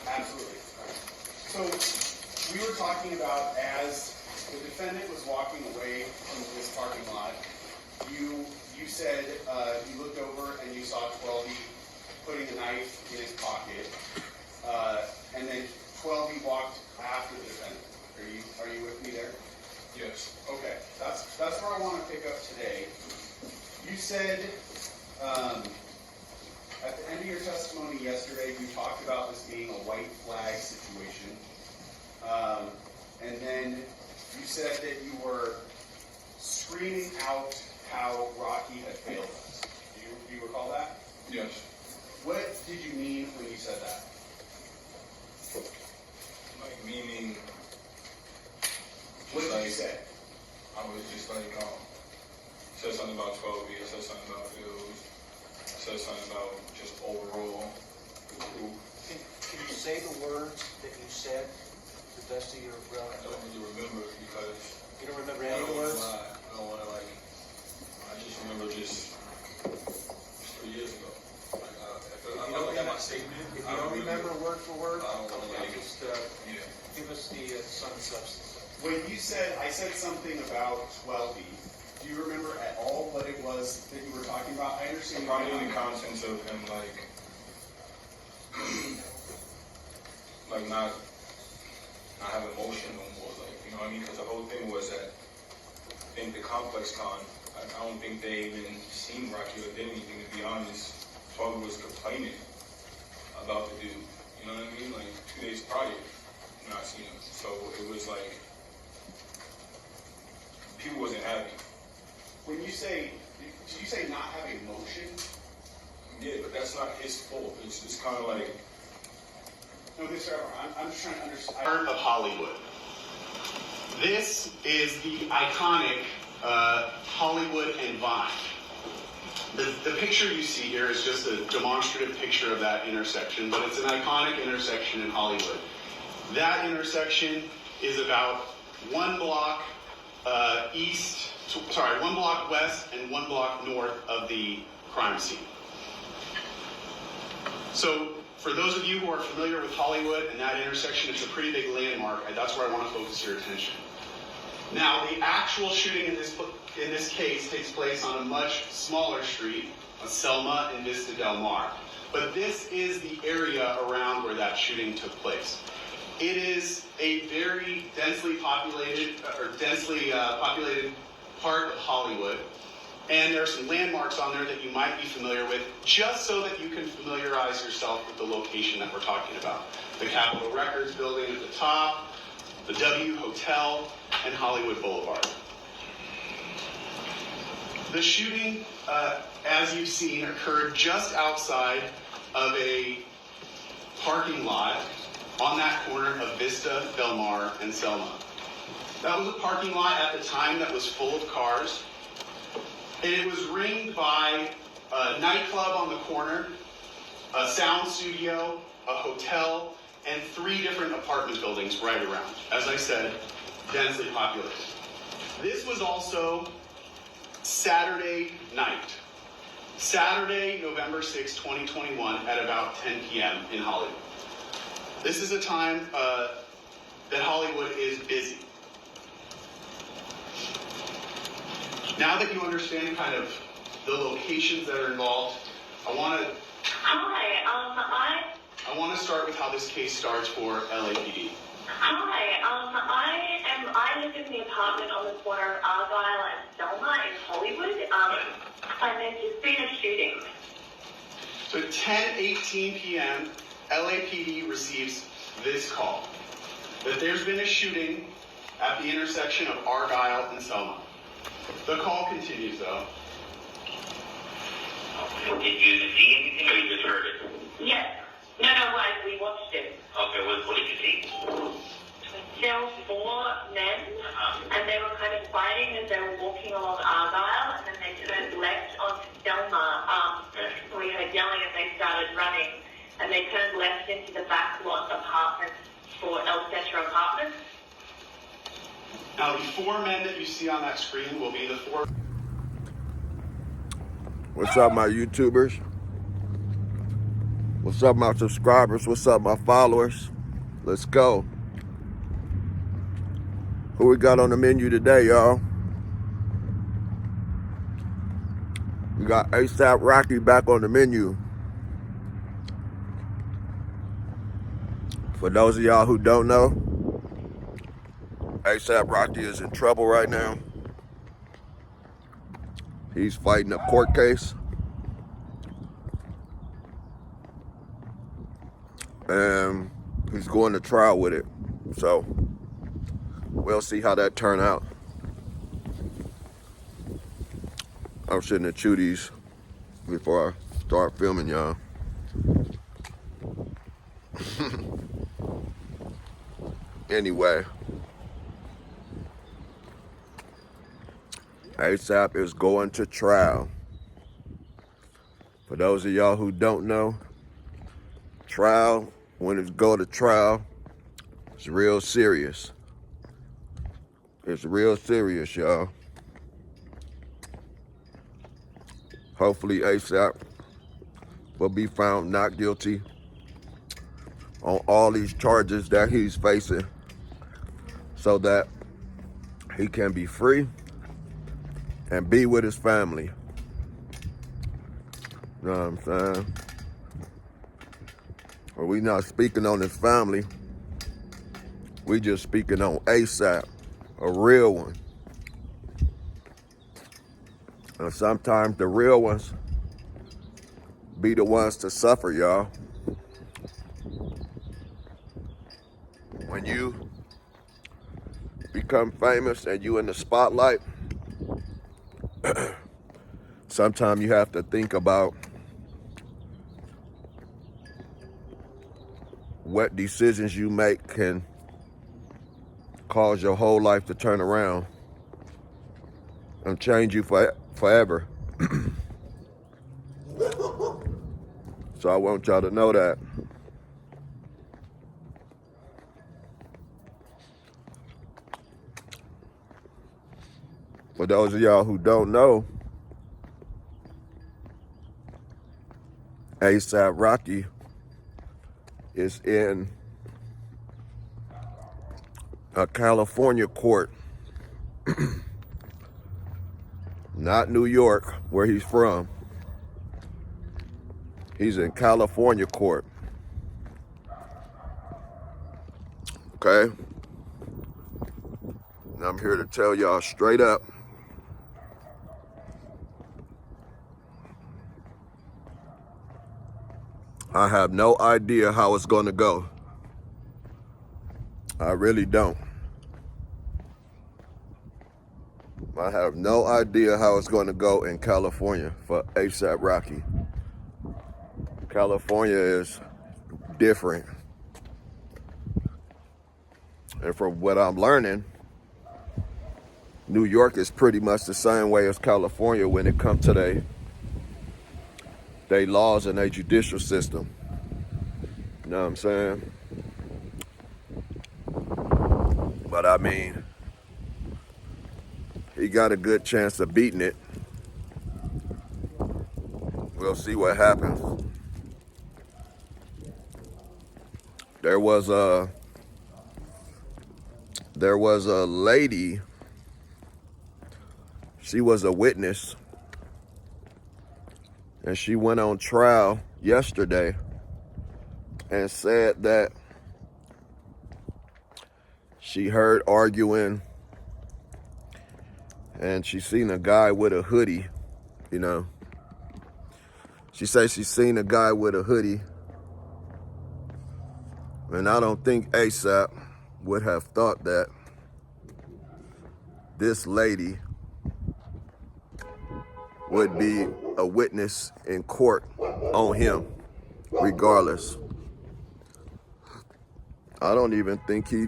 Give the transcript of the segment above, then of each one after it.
Absolutely. So we were talking about as the defendant was walking away from this parking lot, you said you looked over and you saw 12E putting a knife in his pocket, and then 12E walked after the defendant. Are you with me there? Yes. Okay, that's where I want to pick up today. You said at the end of your testimony yesterday, you talked about this being a white flag situation, and then you said that you were screaming out how Rocky had failed us. Do you recall that? Yes. What did you mean when you said that? Like, meaning... What did you say? I was just like, said something about 12 years, said something about bills, said something about just overall. Can you say the words that you said to the best of your I don't really remember because... You don't remember any of the words? I don't want to, like... I just remember just 3 years ago. Like, I look at my statement. If you don't remember word for word, I don't want to, like... just give us the sun substance. When you said, I said something about 12E, do you remember at all what it was that you were talking about? I understand. Probably in the contents of him, like not having emotion no more, like, you know what I mean? Because the whole thing was that I think the complex con, I don't think they even seen Rocky or did anything, to be honest. Probably was complaining about the dude, you know what I mean? Like 2 days prior, not seen him. So it was like, people wasn't happy. When you say, did you say not having motion? Yeah, but that's not his fault. It's kind of like... No, Mr. Everett, I'm just trying to understand. Part of Hollywood. This is the iconic Hollywood and Vine. The picture you see here is just a demonstrative picture of that intersection, but it's an iconic intersection in Hollywood. That intersection is about 1 block 1 block west and 1 block north of the crime scene. So, for those of you who are familiar with Hollywood and that intersection, it's a pretty big landmark, and that's where I want to focus your attention. Now, the actual shooting in this case takes place on a much smaller street, Selma and Vista Del Mar. But this is the area around where that shooting took place. It is a very densely populated part of Hollywood, and there are some landmarks on there that you might be familiar with, just so that you can familiarize yourself with the location that we're talking about. The Capitol Records building at the top, the W Hotel, and Hollywood Boulevard. The shooting, as you've seen, occurred just outside of a parking lot on that corner of Vista, Del Mar, and Selma. That was a parking lot at the time that was full of cars, and it was ringed by a nightclub on the corner, a sound studio, a hotel, and 3 different apartment buildings right around. As I said, densely populated. This was also Saturday night. Saturday, November 6, 2021, at about 10 p.m. in Hollywood. This is a time that Hollywood is busy. Now that you understand kind of the locations that are involved, I want to start with how this case starts for LAPD. I live in the apartment on the corner of Argyle and Selma in Hollywood, and there's just been a shooting. So at 10:18 p.m., LAPD receives this call, that there's been a shooting at the intersection of Argyle and Selma. The call continues, though. Did you see anything or you just heard it? Yes. No, we watched it. Okay, what did you see? There were 4 men, and they were kind of fighting as they were walking along Argyle, and then they turned left onto Selma. We heard yelling and they started running, and they turned left into the back lot apartments for El Centro Apartments. Now, the 4 men that you see on that screen will be the 4... What's up, my YouTubers? What's What's up, my subscribers? What's up, my followers? Let's go. Who we got on the menu today, y'all? We got ASAP Rocky back on the menu. For those of y'all who don't know, ASAP Rocky is in trouble right now. He's fighting a court case. And he's going to trial with it. So we'll see how that turn out. I'm sitting at chew these before I start filming, y'all. Anyway, ASAP is going to trial. For those of y'all who don't know, trial, when it go to trial, it's real serious. It's real serious, y'all. Hopefully ASAP will be found not guilty on all these charges that he's facing so that he can be free and be with his family. You know what I'm saying? Well, we not speaking on his family. We just speaking on ASAP, a real one. And sometimes the real ones be the ones to suffer, y'all. When you become famous and you in the spotlight, sometimes you have to think about what decisions you make can cause your whole life to turn around and change you forever. So I want y'all to know that. For those of y'all who don't know, ASAP Rocky is in a California court, not New York, where he's from. He's in California court. Okay? And I'm here to tell y'all straight up, I have no idea how it's going to go. I really don't. I have no idea how it's going to go in California for ASAP Rocky. California is different. And from what I'm learning, New York is pretty much the same way as California when it comes to they laws and their judicial system. You know what I'm saying? But I mean, he got a good chance of beating it. We'll see what happens. There was a lady, she was a witness, and she went on trial yesterday and said that she heard arguing and she seen a guy with a hoodie, you know. She said she seen a guy with a hoodie, and I don't think ASAP would have thought that this lady would be a witness in court on him, regardless. I don't even think he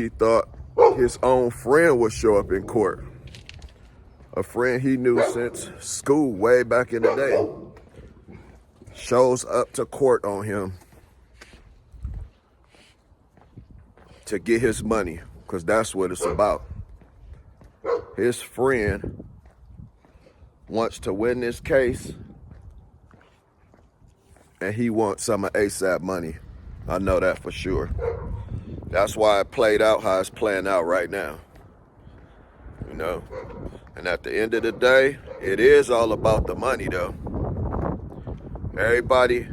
thought his own friend would show up in court. A friend he knew since school way back in the day shows up to court on him to get his money, because that's what it's about. His friend wants to win this case and he wants some of ASAP money. I know that for sure. That's why it played out how it's playing out right now. You know? And at the end of the day, it is all about the money though. Everybody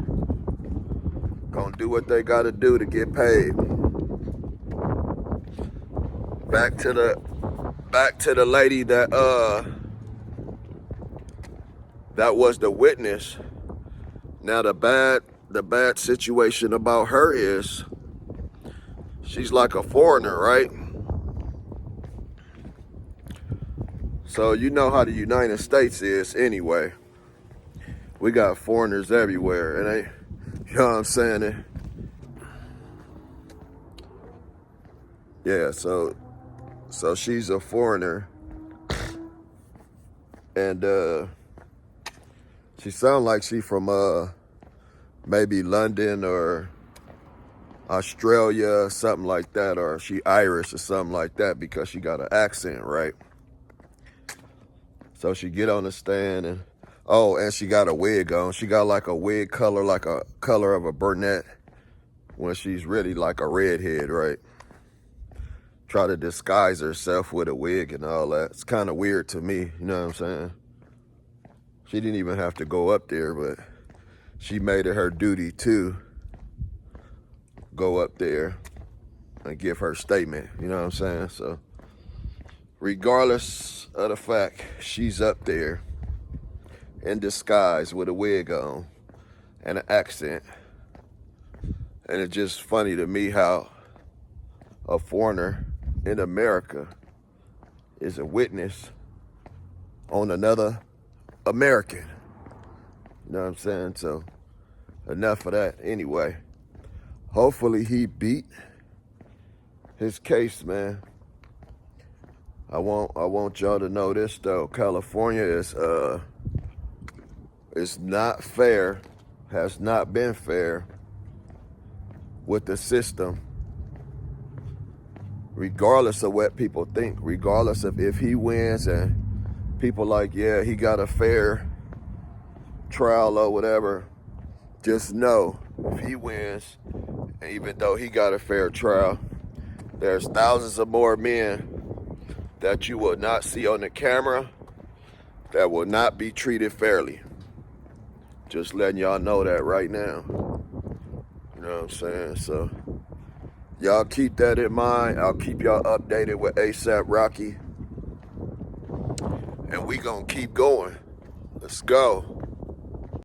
gonna do what they gotta do to get paid. Back to the lady that was the witness. Now the bad situation about her is she's like a foreigner, right? So you know how the United States is anyway. We got foreigners everywhere, and you know what I'm saying? Yeah, so she's a foreigner, and she sounds like she from maybe London or Australia, something like that, or she Irish or something like that because she got an accent, right? So she get on the stand and she got a wig on. She got like a wig color, like a color of a brunette, when she's really like a redhead, right? Try to disguise herself with a wig and all that. It's kind of weird to me, you know what I'm saying? She didn't even have to go up there, but she made it her duty to go up there and give her statement, you know what I'm saying? So regardless of the fact, she's up there in disguise with a wig on and an accent. And it's just funny to me how a foreigner in America is a witness on another American. You know what I'm saying? So enough of that anyway. Hopefully he beat his case, man. I want y'all to know this though. California is not fair, has not been fair with the system, regardless of what people think, regardless of if he wins and people like, yeah, he got a fair trial or whatever. Just know if he wins, and even though he got a fair trial, there's thousands of more men that you will not see on the camera that will not be treated fairly. Just letting y'all know that right now. You know what I'm saying? So y'all keep that in mind. I'll keep y'all updated with ASAP Rocky. And we gonna keep going. Let's go.